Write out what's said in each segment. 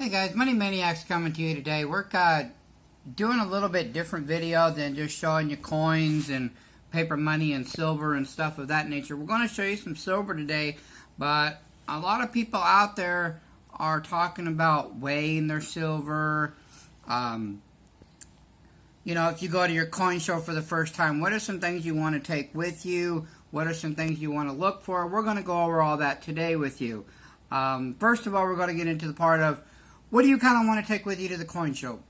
Hey guys, Money Maniacs coming to you today. We're doing a little bit different video than just showing you coins and paper money and silver and stuff of that nature. We're going to show you some silver today, but a lot of people out there are talking about weighing their silver. You know, if you go to your coin show for the first time, what are some things you want to take with you? What are some things you want to look for? We're going to go over all that today with you. First of all, we're going to get into the part of what do you kind of want to take with you to the coin show?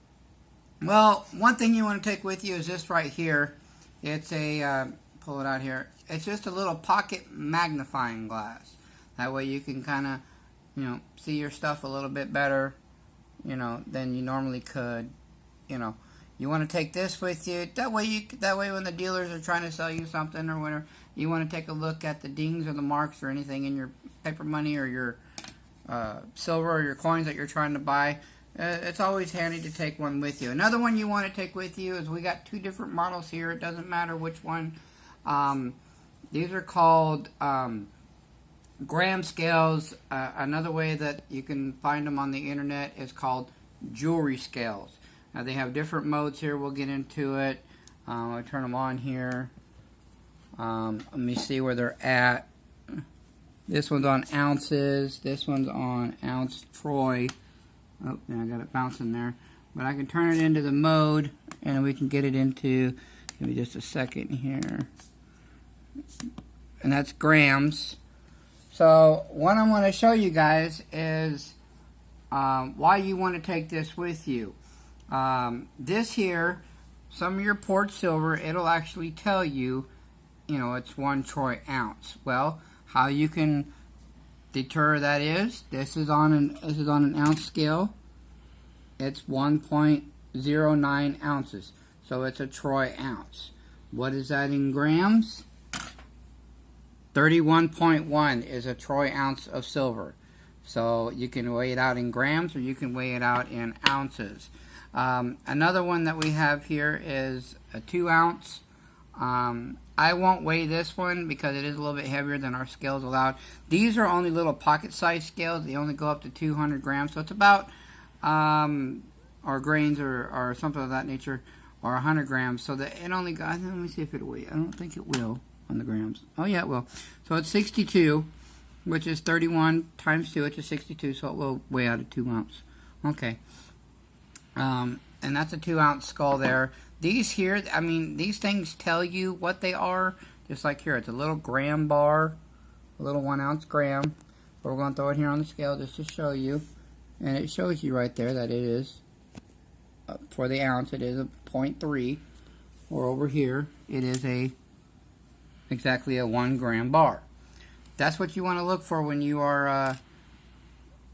Well, one thing you want to take with you is this right here. It's a, pull it out here. It's just a little pocket magnifying glass. That way you can kind of, you know, see your stuff a little bit better, you know, than you normally could. You know, you want to take this with you. That way when the dealers are trying to sell you something or whatever, you want to take a look at the dings or the marks or anything in your paper money or your silver or your coins that you're trying to buy. It's always handy to take one with you. Another one you want to take with you is we got two different models here. It doesn't matter which one. These are called gram scales. Another way that you can find them on the internet is called jewelry scales. Now they have different modes here. We'll get into it. I'll turn them on here. Let me see where they're at. This one's on ounces. This one's on ounce troy. Oh, yeah, I got it bouncing there. But I can turn it into the mode, and we can get it into, give me just a second here. And that's grams. So what I want to show you guys is why you want to take this with you. This here, some of your poured silver, it'll actually tell you, you know, it's 1 troy ounce. Well, how you can deter that is, this is on an ounce scale. It's 1.09 ounces. So it's a troy ounce. What is that in grams? 31.1 is a troy ounce of silver. So you can weigh it out in grams or you can weigh it out in ounces. Another one that we have here is a 2 ounce. I won't weigh this one because it is a little bit heavier than our scales allowed. These are only little pocket size scales. They only go up to 200 grams. So it's about, or grains or something of that nature, or 100 grams. So that it only got, let me see if it'll weigh. I don't think it will on the grams. Oh yeah, it will. So it's 62, which is 31 times 2, which is 62. So it will weigh out a 2 ounce. Okay. And that's a 2 ounce skull there. These here, I mean, these things tell you what they are. Just like here, it's a little gram bar, a little 1 ounce gram. But we're going to throw it here on the scale just to show you. And it shows you right there that it is, for the ounce, it is a 0.3. Or over here, it is exactly a 1 gram bar. That's what you want to look for when you are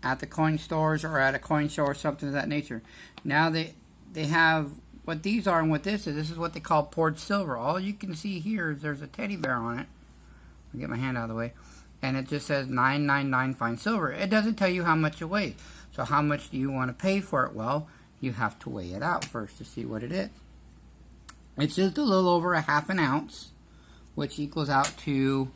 at the coin stores or at a coin show or something of that nature. Now they have what these are and what this is. This is what they call poured silver. All you can see here is there's a teddy bear on it. I'll get my hand out of the way. And it just says 999 fine silver. It doesn't tell you how much it weighs. So how much do you want to pay for it? Well, you have to weigh it out first to see what it is. It's just a little over a half an ounce, which equals out to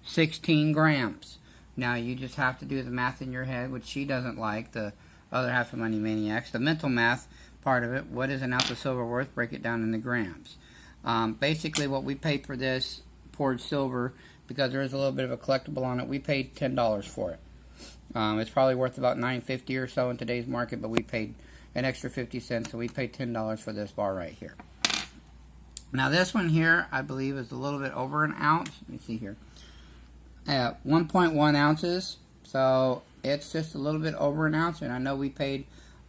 16 grams. Now you just have to do the math in your head, which she doesn't like, the other half of Money Maniacs. The mental math part of it, what is an ounce of silver worth? Break it down into grams. Basically what we paid for this poured silver, because there is a little bit of a collectible on it, we paid $10 for it. It's probably worth about $9.50 or so in today's market, but we paid an extra 50 cents, so we paid $10 for this bar right here. Now this one here, I believe, is a little bit over an ounce. Let me see here. 1.1 ounces, so it's just a little bit over an ounce, and I know we paid,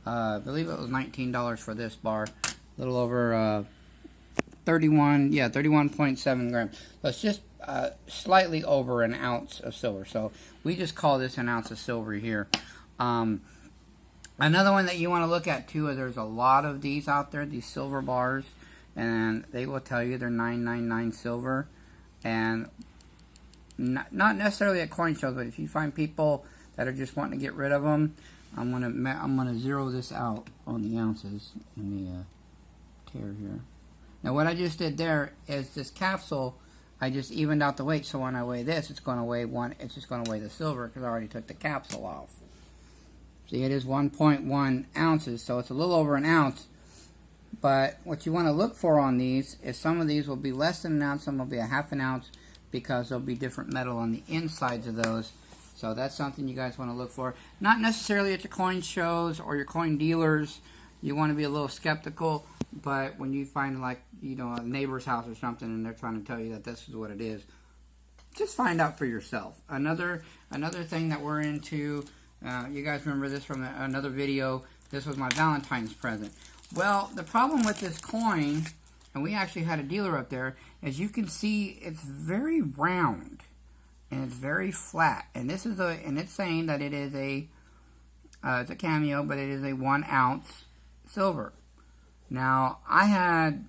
I believe it was $19 for this bar, a little over 31.7 grams. So it's just slightly over an ounce of silver. So we just call this an ounce of silver here. Another one that you want to look at too is there's a lot of these out there, these silver bars, and they will tell you they're 999 silver, and not necessarily at coin shows, but if you find people that are just wanting to get rid of them, I'm gonna zero this out on the ounces in the tear here. Now what I just did there is this capsule, I just evened out the weight, so when I weigh this, it's going to weigh the silver because I already took the capsule off. See, it is 1.1 ounces, so it's a little over an ounce. But what you want to look for on these is some of these will be less than an ounce, some will be a half an ounce, because there'll be different metal on the insides of those. So that's something you guys want to look for. Not necessarily at your coin shows or your coin dealers. You want to be a little skeptical, but when you find, like, you know, a neighbor's house or something and they're trying to tell you that this is what it is, just find out for yourself. Another thing that we're into, you guys remember this from another video, this was my Valentine's present. Well, the problem with this coin, and we actually had a dealer up there, as you can see, it's very round and it's very flat. And this is and it's saying that it is it's a cameo, but it is a 1 ounce silver. Now, I had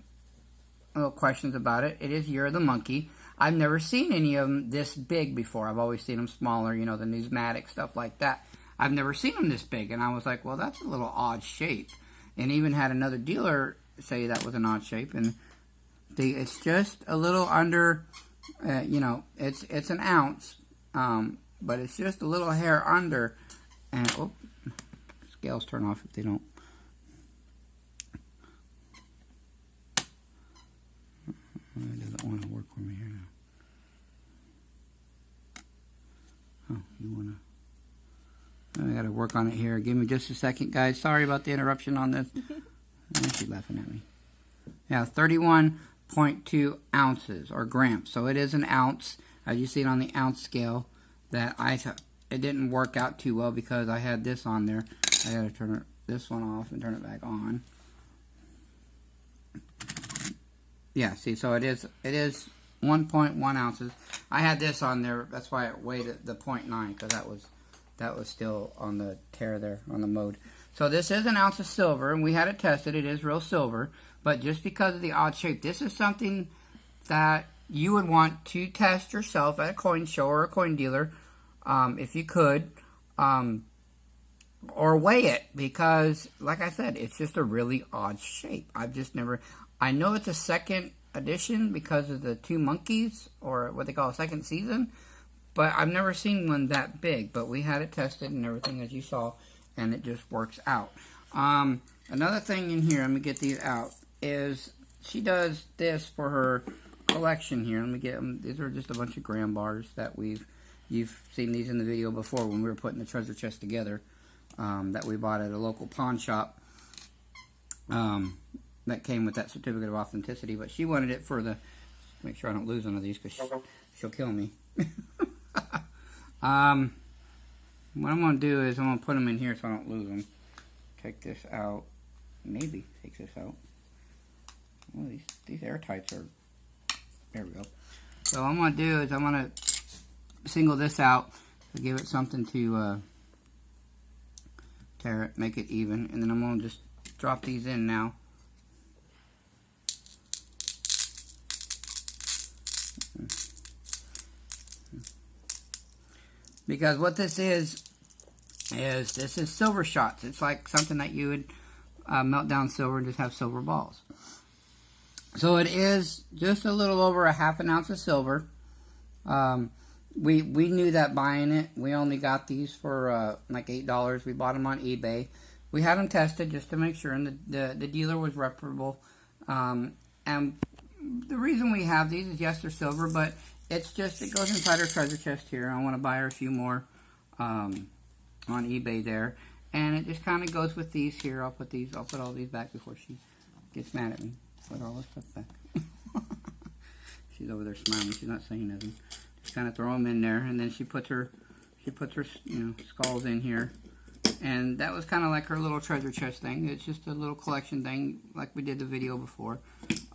little questions about it. It is Year of the Monkey. I've never seen any of them this big before. I've always seen them smaller, you know, the Newsmatic, stuff like that. I've never seen them this big, and I was like, well, that's a little odd shape. And even had another dealer say that was an odd shape, and it's just a little under, you know, it's an ounce, but it's just a little hair under, and oh, scales turn off if they don't. It doesn't want to work for me here now. Oh, you want to? I got to work on it here. Give me just a second, guys. Sorry about the interruption on this. She's laughing at me. Yeah, 31.2 ounces or grams. So it is an ounce. As you see it on the ounce scale. That it didn't work out too well because I had this on there. I got to turn this one off and turn it back on. Yeah, see, so it is 1.1 ounces. I had this on there. That's why it weighed at the 0.9, because that was still on the tear there, on the mode. So this is an ounce of silver, and we had it tested. It is real silver, but just because of the odd shape, this is something that you would want to test yourself at a coin show or a coin dealer, if you could, or weigh it, because, like I said, it's just a really odd shape. I know it's a second edition because of the 2 monkeys, or what they call a second season, but I've never seen one that big. But we had it tested and everything, as you saw, and it just works out. Another thing in here, let me get these out, is she does this for her collection here. Let me get them. These are just a bunch of gram bars that you've seen these in the video before when we were putting the treasure chest together, that we bought at a local pawn shop. That came with that certificate of authenticity, but she wanted it for the, make sure I don't lose one of these because she'll kill me. What I'm going to do is I'm going to put them in here so I don't lose them. Take this out. Maybe take this out. Well, these airtights are, there we go. So what I'm going to do is I'm going to single this out to give it something to tear it, make it even, and then I'm going to just drop these in now. Because what this is this is silver shots. It's like something that you would melt down silver and just have silver balls. So it is just a little over a half an ounce of silver. We knew that buying it. We only got these for like $8. We bought them on eBay. We had them tested just to make sure, and the dealer was reputable. And the reason we have these is, yes, they're silver, but it's just, it goes inside our treasure chest here. I want to buy her a few more on eBay there. And it just kind of goes with these here. I'll put all these back before she gets mad at me. Put all this stuff back. She's over there smiling. She's not saying nothing. Just kind of throw them in there, and then she puts her skulls in here. And that was kind of like her little treasure chest thing. It's just a little collection thing, like we did the video before.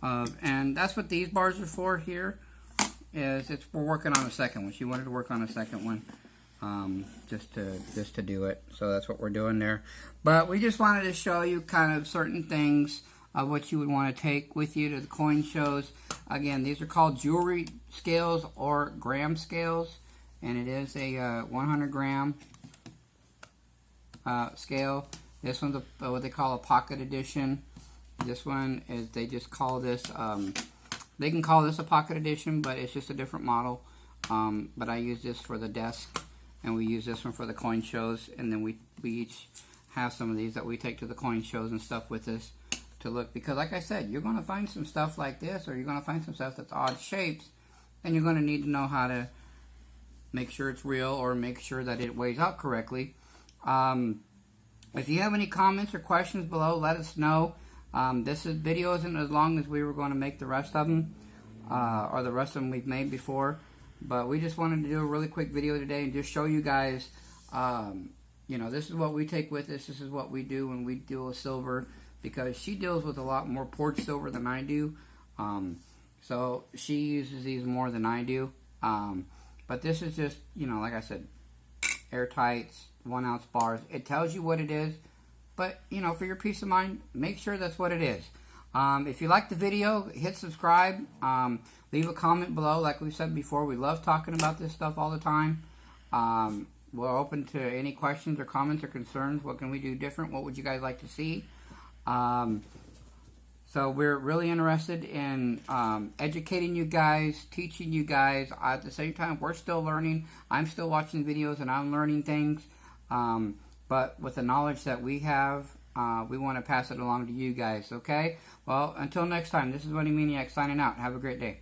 And that's what these bars are for here. We're working on a second one. She wanted to work on a second one, just to do it. So that's what we're doing there. But we just wanted to show you kind of certain things of what you would want to take with you to the coin shows. Again, these are called jewelry scales or gram scales, and it is a 100 gram scale. This one's what they call a pocket edition. This one is, they just call this, they can call this a pocket edition, but it's just a different model. But I use this for the desk and we use this one for the coin shows, and then we each have some of these that we take to the coin shows and stuff with us to look, because like I said, you're going to find some stuff like this, or you're going to find some stuff that's odd shapes, and you're going to need to know how to make sure it's real or make sure that it weighs out correctly. If you have any comments or questions below, let us know. This video isn't as long as we were going to make the rest of them, or the rest of them we've made before, but we just wanted to do a really quick video today and just show you guys, you know, this is what we take with us. This is what we do when we deal with silver, because she deals with a lot more porch silver than I do. So she uses these more than I do. But this is just, you know, like I said, airtight 1 ounce bars. It tells you what it is, but, you know, for your peace of mind, make sure that's what it is. If you like the video, hit subscribe. Leave a comment below. Like we said before, we love talking about this stuff all the time. We're open to any questions or comments or concerns. What can we do different? What would you guys like to see? So we're really interested in educating you guys, teaching you guys. At the same time, we're still learning. I'm still watching videos and I'm learning things. But with the knowledge that we have, we want to pass it along to you guys, okay? Well, until next time, this is Money Maniac signing out. Have a great day.